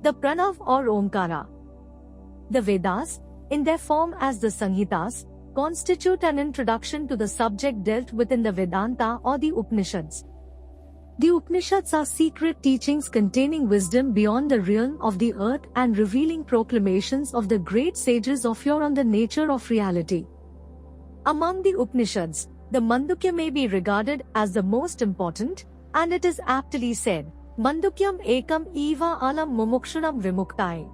the Pranav or Omkara. The Vedas, in their form as the Samhitas, constitute an introduction to the subject dealt with in the Vedanta or the Upanishads. The Upanishads are secret teachings containing wisdom beyond the realm of the earth and revealing proclamations of the great sages of yore on the nature of reality. Among the Upanishads, the Mandukya may be regarded as the most important, and it is aptly said, Mandukyam ekam eva alam mumukshunam vimuktai.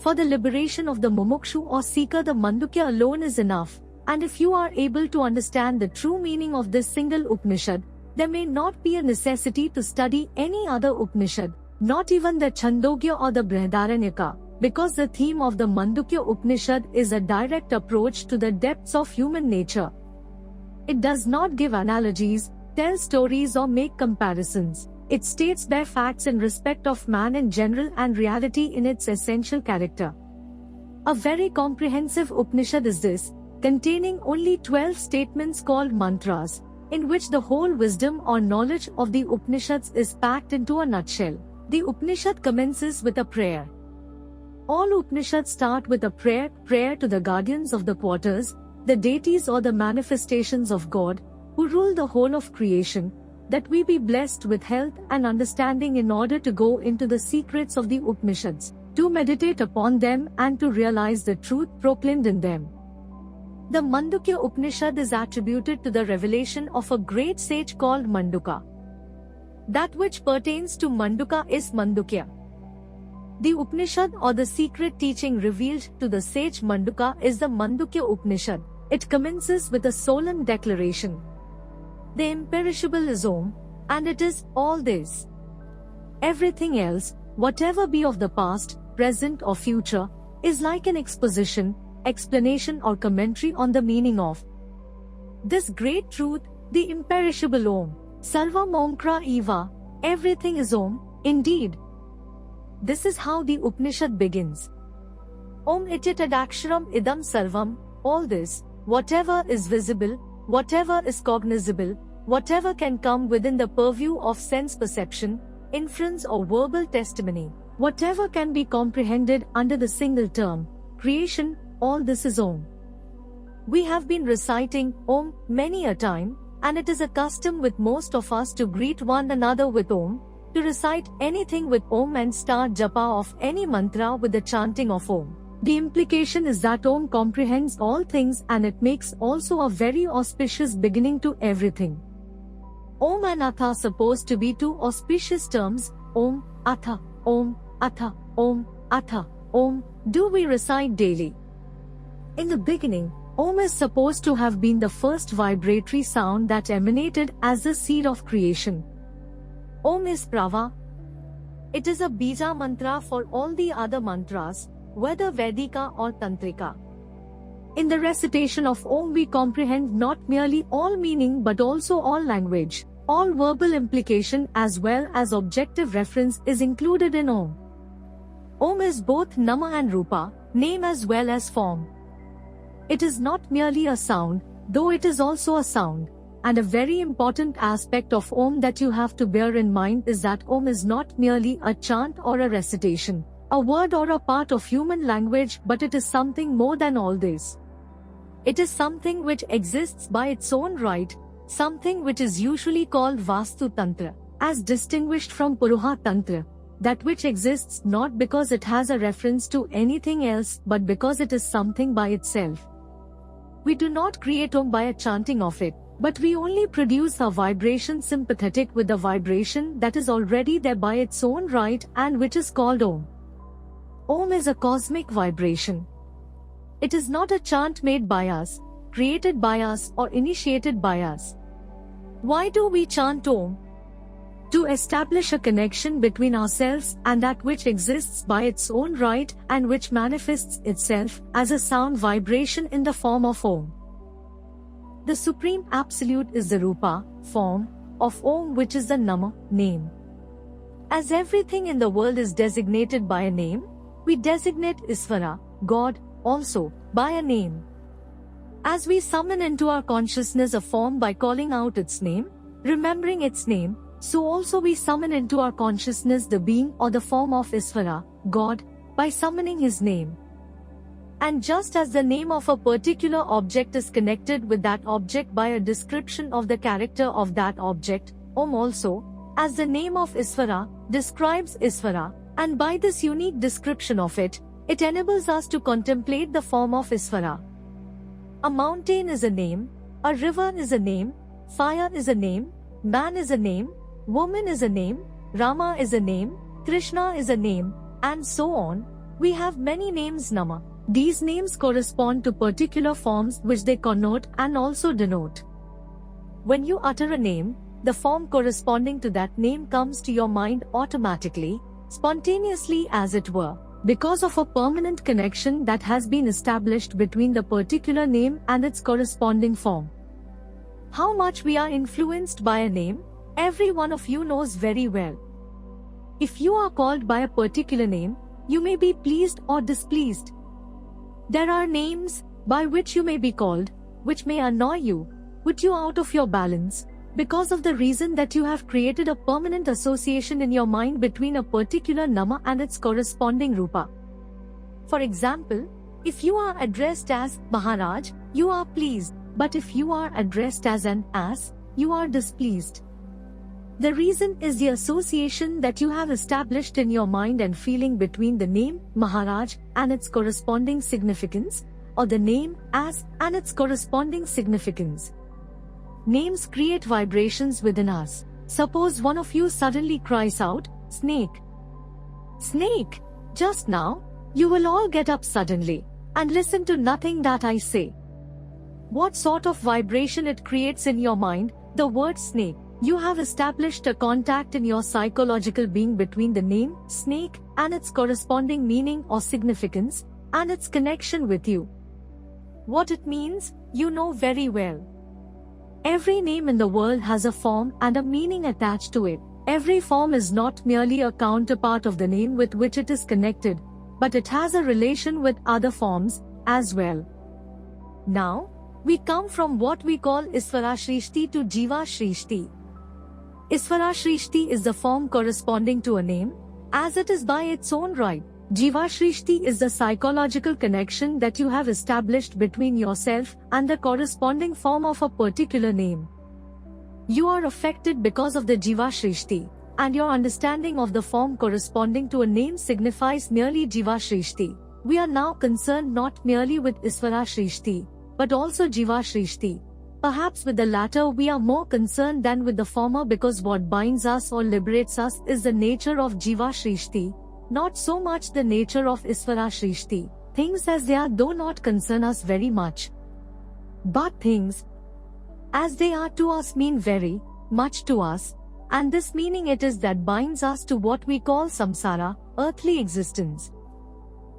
For the liberation of the mumukshu or seeker, the Mandukya alone is enough, and if you are able to understand the true meaning of this single Upanishad, there may not be a necessity to study any other Upanishad, not even the Chandogya or the Brihadaranyaka, because the theme of the Mandukya Upanishad is a direct approach to the depths of human nature. It does not give analogies, tell stories or make comparisons. It states bare facts in respect of man in general and reality in its essential character. A very comprehensive Upanishad is this, containing only 12 statements called mantras, in which the whole wisdom or knowledge of the Upanishads is packed into a nutshell. The Upanishad commences with a prayer. All Upanishads start with a prayer to the guardians of the quarters, the deities or the manifestations of God, who rule the whole of creation, that we be blessed with health and understanding in order to go into the secrets of the Upanishads, to meditate upon them and to realize the truth proclaimed in them. The Mandukya Upanishad is attributed to the revelation of a great sage called Manduka. That which pertains to Manduka is Mandukya. The Upanishad or the secret teaching revealed to the sage Manduka is the Mandukya Upanishad. It commences with a solemn declaration. The imperishable is Om, and it is all this. Everything else, whatever be of the past, present or future, is like an exposition, explanation or commentary on the meaning of this great truth, the imperishable Om. Sarvam Omkara Eva, everything is Om, indeed. This is how the Upanishad begins. Om itit adaksharam idam sarvam, all this, whatever is visible, whatever is cognizable, whatever can come within the purview of sense perception, inference or verbal testimony, whatever can be comprehended under the single term, creation, all this is Om. We have been reciting Om many a time, and it is a custom with most of us to greet one another with Om, to recite anything with Om and start japa of any mantra with the chanting of Om. The implication is that Om comprehends all things and it makes also a very auspicious beginning to everything. Om and Atha are supposed to be two auspicious terms, Om, Atha, Om, Atha, Om, Atha, Om, do we recite daily. In the beginning, Om is supposed to have been the first vibratory sound that emanated as the seed of creation. Om is Prava. It is a bija mantra for all the other mantras, whether Vedika or Tantrika. In the recitation of Om we comprehend not merely all meaning but also all language, all verbal implication as well as objective reference is included in Om. Om is both Nama and Rupa, name as well as form. It is not merely a sound, though it is also a sound. And a very important aspect of Om that you have to bear in mind is that Om is not merely a chant or a recitation, a word or a part of human language, but it is something more than all this. It is something which exists by its own right, something which is usually called Vastu Tantra, as distinguished from Puruha Tantra, that which exists not because it has a reference to anything else but because it is something by itself. We do not create Om by a chanting of it, but we only produce a vibration sympathetic with the vibration that is already there by its own right and which is called Om. Om is a cosmic vibration. It is not a chant made by us, created by us or initiated by us. Why do we chant Om? To establish a connection between ourselves and that which exists by its own right and which manifests itself as a sound vibration in the form of Om. The Supreme Absolute is the Rupa, form, of Om, which is the Nama, name. As everything in the world is designated by a name, we designate Isvara, God, also, by a name. As we summon into our consciousness a form by calling out its name, remembering its name, So also we summon into our consciousness the being or the form of Isvara, God, by summoning his name. And just as the name of a particular object is connected with that object by a description of the character of that object, also, as the name of Isvara describes Isvara, and by this unique description of it, it enables us to contemplate the form of Isvara. A mountain is a name, a river is a name, fire is a name, man is a name, woman is a name, Rama is a name, Krishna is a name, and so on. We have many names Nama. These names correspond to particular forms which they connote and also denote. When you utter a name, the form corresponding to that name comes to your mind automatically, spontaneously as it were, because of a permanent connection that has been established between the particular name and its corresponding form. How much we are influenced by a name, every one of you knows very well. If you are called by a particular name, you may be pleased or displeased. There are names by which you may be called, which may annoy you, put you out of your balance, because of the reason that you have created a permanent association in your mind between a particular nama and its corresponding rupa. For example, if you are addressed as Maharaj, you are pleased, but if you are addressed as an ass, you are displeased. The reason is the association that you have established in your mind and feeling between the name Maharaj and its corresponding significance, or the name as and its corresponding significance. Names create vibrations within us. Suppose one of you suddenly cries out, snake. Snake! Just now, you will all get up suddenly and listen to nothing that I say. What sort of vibration it creates in your mind, the word snake? You have established a contact in your psychological being between the name, snake, and its corresponding meaning or significance, and its connection with you. What it means, you know very well. Every name in the world has a form and a meaning attached to it. Every form is not merely a counterpart of the name with which it is connected, but it has a relation with other forms as well. Now, we come from what we call Isvara Shrishti to Jiva Shrishti. Isvara Shrishti is the form corresponding to a name, as it is by its own right. Jiva Shrishti is the psychological connection that you have established between yourself and the corresponding form of a particular name. You are affected because of the Jiva Shrishti, and your understanding of the form corresponding to a name signifies merely Jiva Shrishti. We are now concerned not merely with Isvara Shrishti, but also Jiva Shrishti. Perhaps with the latter we are more concerned than with the former, because what binds us or liberates us is the nature of Jiva Shrishti, not so much the nature of Isvara Shrishti. Things as they are do not concern us very much. But things as they are to us mean very much to us, and this meaning it is that binds us to what we call samsara, earthly existence.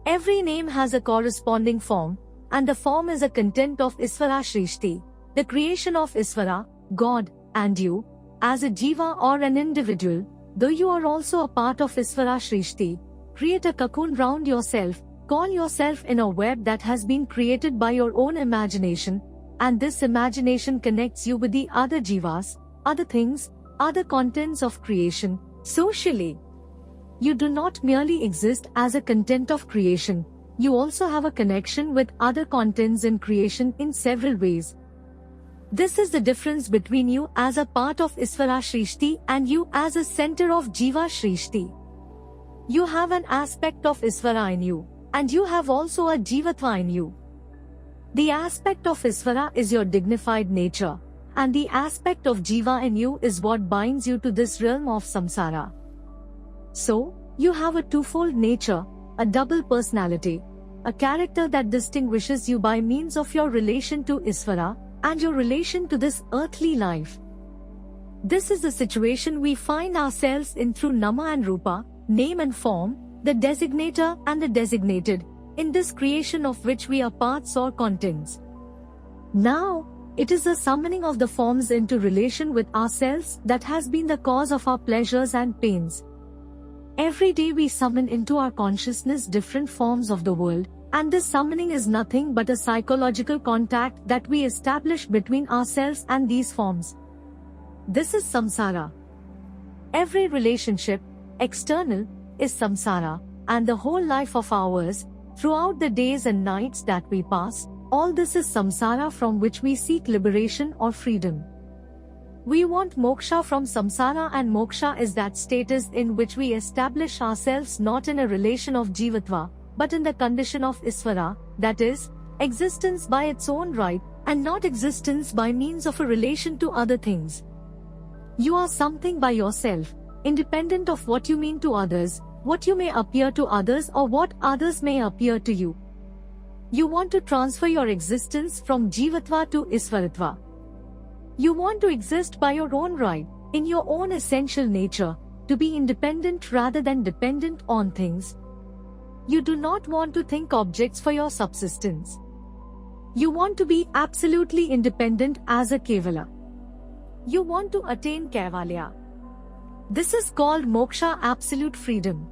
Every name has a corresponding form, and the form is a content of Isvara Shrishti, the creation of Isvara, God, and you, as a jiva or an individual, though you are also a part of Isvara Shrishti, create a cocoon round yourself, call yourself in a web that has been created by your own imagination, and this imagination connects you with the other jivas, other things, other contents of creation, socially. You do not merely exist as a content of creation, you also have a connection with other contents in creation in several ways. This is the difference between you as a part of Isvara Shrishti and you as a center of Jiva Shrishti. You have an aspect of Isvara in you, and you have also a Jivatva in you. The aspect of Isvara is your dignified nature, and the aspect of Jiva in you is what binds you to this realm of samsara. So, you have a twofold nature, a double personality, a character that distinguishes you by means of your relation to Isvara, and your relation to this earthly life. This is the situation we find ourselves in through Nama and Rupa, name and form, the designator and the designated, in this creation of which we are parts or contents. Now, it is the summoning of the forms into relation with ourselves that has been the cause of our pleasures and pains. Every day we summon into our consciousness different forms of the world, and this summoning is nothing but a psychological contact that we establish between ourselves and these forms. This is samsara. Every relationship, external, is samsara, and the whole life of ours, throughout the days and nights that we pass, all this is samsara from which we seek liberation or freedom. We want moksha from samsara, and moksha is that status in which we establish ourselves not in a relation of jivatva, but in the condition of isvara, that is, existence by its own right, and not existence by means of a relation to other things. You are something by yourself, independent of what you mean to others, what you may appear to others, or what others may appear to you. You want to transfer your existence from jivatva to isvaratva. You want to exist by your own right, in your own essential nature, to be independent rather than dependent on things. You do not want to think objects for your subsistence. You want to be absolutely independent as a kevala. You want to attain kaivalya. This is called moksha, absolute freedom.